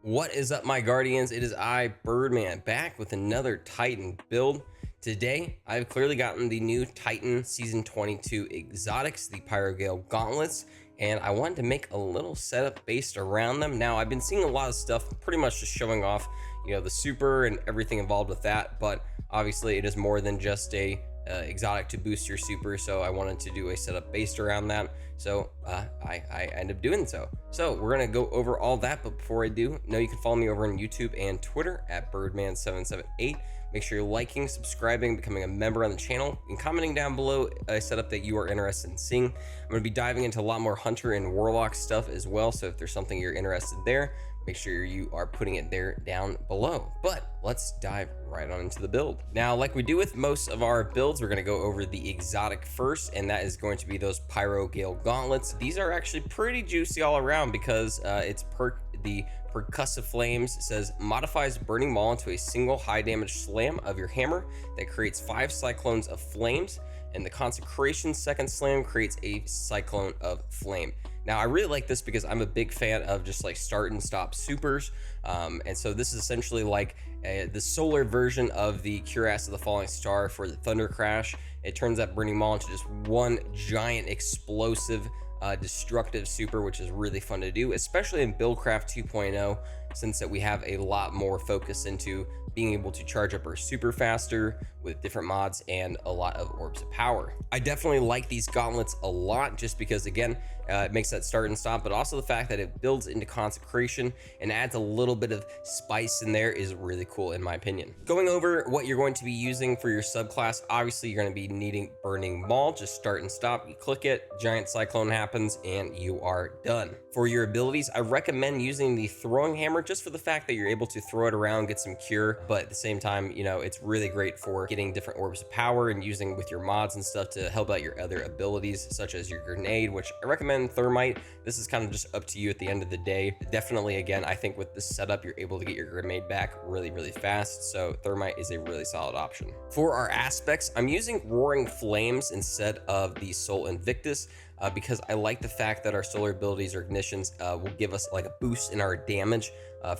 What is up, my guardians? It is I, Birdman, back with another Titan build. Today, I've clearly gotten the new Titan Season 22 exotics, the Pyrogale Gauntlets, and I wanted to make a little setup based around them. Now, I've been seeing a lot of stuff pretty much just showing off, the super and everything involved with that, but obviously it is more than just a exotic to boost your super, so I wanted to do a setup based around that. So I end up doing so. So we're gonna go over all that, but before I do, know you can follow me over on YouTube and Twitter at Birdman778. Make sure you're liking, subscribing, becoming a member on the channel, and commenting down below a setup that you are interested in seeing. I'm gonna be diving into a lot more Hunter and Warlock stuff as well, so if there's something you're interested there, make sure you are putting it there down below. But let's dive right on into the build. Now, like we do with most of our builds, we're going to go over the exotic first, and that is going to be those Pyrogale Gauntlets. These are actually pretty juicy all around because it's the Percussive Flames. It says modifies Burning Maul into a single high damage slam of your hammer that creates 5 cyclones of flames, and the Consecration second slam creates a cyclone of flame. Now, I really like this because I'm a big fan of just like start and stop supers. And so this is essentially like the solar version of the Cuirass of the Falling Star for the Thunder Crash. It turns that Burning Maul into just one giant explosive destructive super, which is really fun to do, especially in Buildcraft 2.0, since that we have a lot more focus into being able to charge up our super faster with different mods and a lot of orbs of power. I definitely like these gauntlets a lot just because, again, it makes that start and stop, but also the fact that it builds into Consecration and adds a little bit of spice in there is really cool in my opinion. Going over what you're going to be using for your subclass, obviously you're going to be needing Burning Maul. Just start and stop, you click it, giant cyclone happens, and you are done. For your abilities, I recommend using the Throwing Hammer just for the fact that you're able to throw it around, get some cure, but at the same time, it's really great for getting different orbs of power and using with your mods and stuff to help out your other abilities, such as your grenade, which I recommend Thermite. This is kind of just up to you at the end of the day. Definitely, again, I think with this setup, you're able to get your grenade back really, really fast, so Thermite is a really solid option. For our aspects, I'm using Roaring Flames instead of the Soul Invictus, because I like the fact that our solar abilities or ignitions will give us like a boost in our damage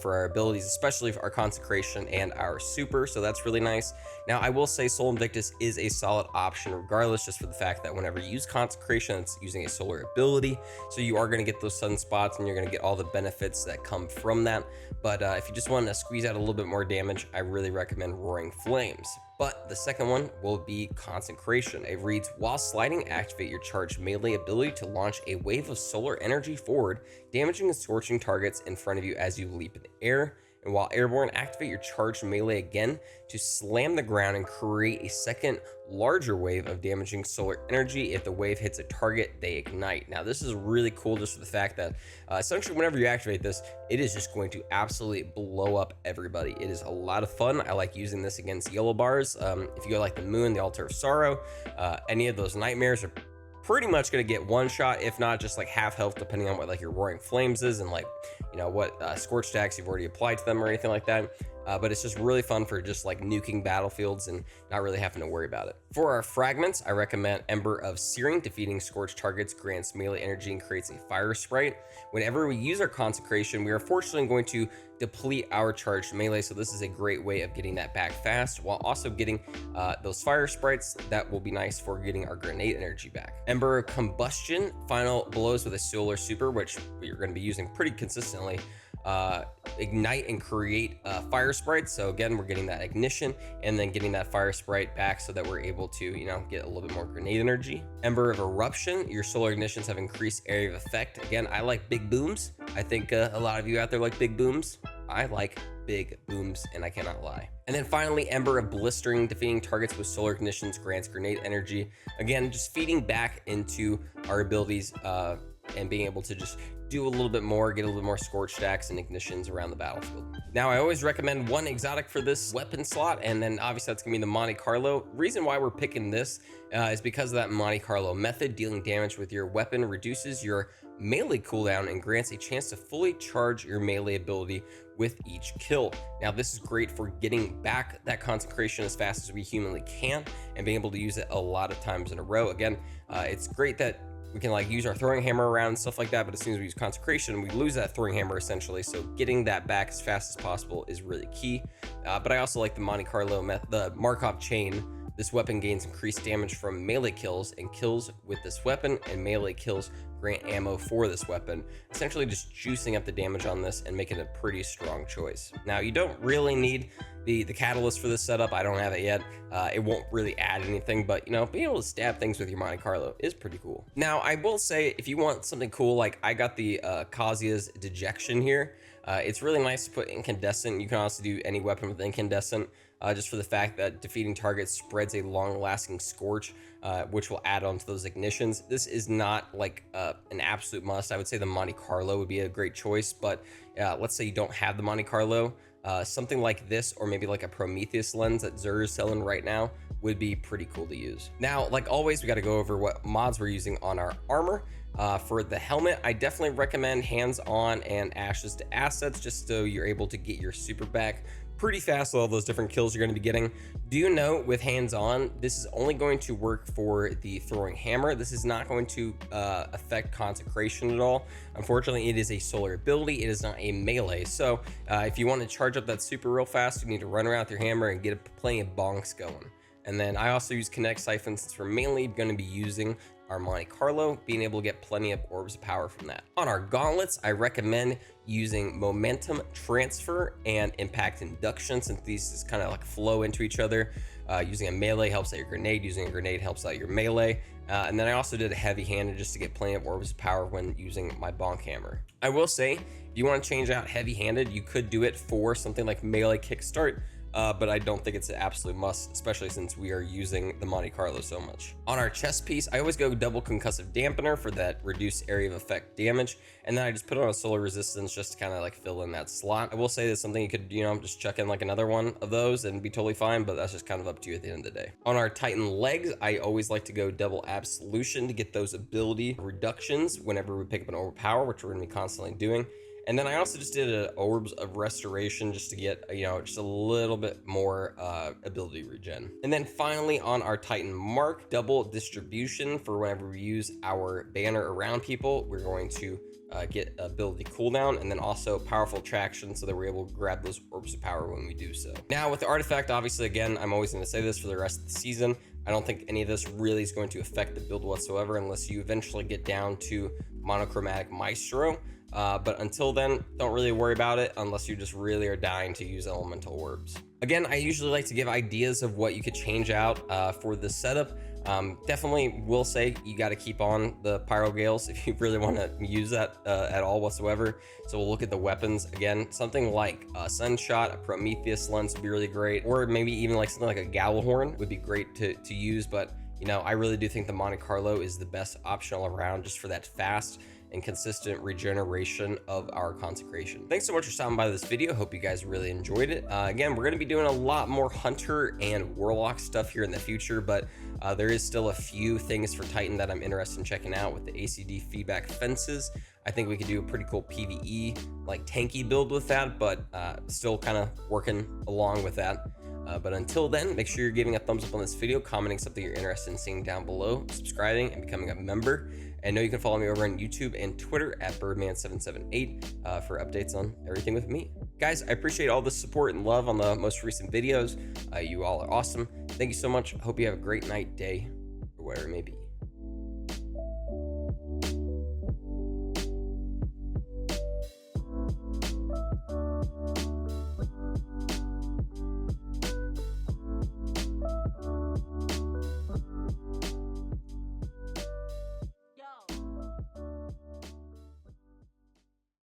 for our abilities, especially for our Consecration and our super, so that's really nice. Now, I will say Soul Invictus is a solid option regardless, just for the fact that whenever you use Consecration, it's using a solar ability, so you are going to get those sunspots and you're going to get all the benefits that come from that. But if you just want to squeeze out a little bit more damage, I really recommend Roaring Flames. But the second one will be Consecration. It reads, while sliding, activate your charged melee ability to launch a wave of solar energy forward, damaging and scorching targets in front of you as you leap in the air. And while airborne, activate your charged melee again to slam the ground and create a second larger wave of damaging solar energy. If the wave hits a target, they ignite. Now, this is really cool just for the fact that essentially whenever you activate this, it is just going to absolutely blow up everybody. It is a lot of fun. I like using this against yellow bars. If you go like the Moon, the Altar of Sorrow, any of those nightmares are pretty much going to get one shot, if not just like half health, depending on what like your Roaring Flames is and like what scorch stacks you've already applied to them or anything like that. But it's just really fun for just like nuking battlefields and not really having to worry about it. For our fragments, I recommend Ember of Searing. Defeating scorched targets grants melee energy and creates a fire sprite. Whenever we use our Consecration, we are fortunately going to deplete our charged melee, so this is a great way of getting that back fast while also getting those fire sprites. That will be nice for getting our grenade energy back. Ember of Combustion, final blows with a solar super, which you're going to be using pretty consistently. Ignite and create fire sprites. So again, we're getting that ignition and then getting that fire sprite back so that we're able to get a little bit more grenade energy. Ember of Eruption, your solar ignitions have increased area of effect. Again, I like big booms. I think a lot of you out there like big booms. I like big booms, and I cannot lie. And then finally, Ember of Blistering. Defeating targets with solar ignitions grants grenade energy. Again, just feeding back into our abilities and being able to just do a little bit more, get a little more scorch stacks and ignitions around the battlefield. Now, I always recommend one exotic for this weapon slot, and then obviously that's gonna be the Monte Carlo. Reason why we're picking this is because of that Monte Carlo method. Dealing damage with your weapon reduces your melee cooldown and grants a chance to fully charge your melee ability with each kill. Now, this is great for getting back that Consecration as fast as we humanly can and being able to use it a lot of times in a row. Again, it's great that we can like use our throwing hammer around and stuff like that, but as soon as we use consecration, we lose that throwing hammer essentially. So getting that back as fast as possible is really key. But I also like the Monte Carlo method, the Markov chain. This weapon gains increased damage from melee kills and kills with this weapon, and melee kills grant ammo for this weapon, essentially just juicing up the damage on this and making it a pretty strong choice. Now, you don't really need the catalyst for this setup. I don't have it yet. It won't really add anything, but you know, being able to stab things with your Monte Carlo is pretty cool. Now, I will say, if you want something cool, like I got the Kazuya's Dejection here. It's really nice to put incandescent. You can also do any weapon with incandescent. Just for the fact that defeating targets spreads a long-lasting scorch, which will add on to those ignitions. This is not like an absolute must. I would say the Monte Carlo would be a great choice, but let's say you don't have the Monte Carlo, something like this, or maybe like a Prometheus lens that Xur is selling right now, would be pretty cool to use. Now, like always, we got to go over what mods we're using on our armor. For the helmet, I definitely recommend hands-on and ashes to assets, just so you're able to get your super back pretty fast with all those different kills you're going to be getting. Do note with hands-on, this is only going to work for the throwing hammer. This is not going to affect consecration at all. Unfortunately, it is a solar ability. It is not a melee. So if you want to charge up that super real fast, you need to run around with your hammer and get plenty of bonks going. And then I also use kinetic siphon, since we're mainly going to be using our Monte Carlo, being able to get plenty of orbs of power from that. On our gauntlets, I recommend using momentum transfer and impact induction, since these just kind of like flow into each other. Using a melee helps out your grenade, using a grenade helps out your melee. And then I also did a heavy-handed just to get plenty of orbs of power when using my bonk hammer. I will say, if you want to change out heavy-handed, you could do it for something like melee kickstart. But I don't think it's an absolute must, especially since we are using the Monte Carlo so much. On our chest piece, I always go double concussive dampener for that reduced area of effect damage, and then I just put on a solar resistance just to kind of like fill in that slot. I will say that's something you could, you know, just chuck in like another one of those and be totally fine, but that's just kind of up to you at the end of the day. On our Titan legs, I always like to go double absolution to get those ability reductions whenever we pick up an overpower, which we're going to be constantly doing. And then I also just did an orbs of restoration just to get, you know, just a little bit more ability regen. And then finally on our Titan mark, double distribution for whenever we use our banner around people, we're going to get ability cooldown, and then also powerful traction so that we're able to grab those orbs of power when we do so. Now with the artifact, obviously, again, I'm always going to say this for the rest of the season, I don't think any of this really is going to affect the build whatsoever unless you eventually get down to monochromatic maestro. But until then, don't really worry about it unless you just really are dying to use elemental orbs. Again, I usually like to give ideas of what you could change out for this setup. Definitely will say you got to keep on the Pyro Gales if you really want to use that at all whatsoever. So we'll look at the weapons again. Something like a Sunshot, a Prometheus lens would be really great, or maybe even like something like a Gallahorn would be great to use. But you know, I really do think the Monte Carlo is the best option all around, just for that fast and consistent regeneration of our consecration. Thanks so much for stopping by this video. Hope you guys really enjoyed it. Again, we're going to be doing a lot more Hunter and Warlock stuff here in the future, but there is still a few things for Titan that I'm interested in checking out with the ACD feedback fences. I think we could do a pretty cool PvE, like tanky build with that, but still kind of working along with that. But until then, make sure you're giving a thumbs up on this video, commenting something you're interested in seeing down below, subscribing, and becoming a member. And know you can follow me over on YouTube and Twitter at Birdman778 for updates on everything with me. Guys, I appreciate all the support and love on the most recent videos. You all are awesome. Thank you so much. I hope you have a great night, day, or whatever it may be.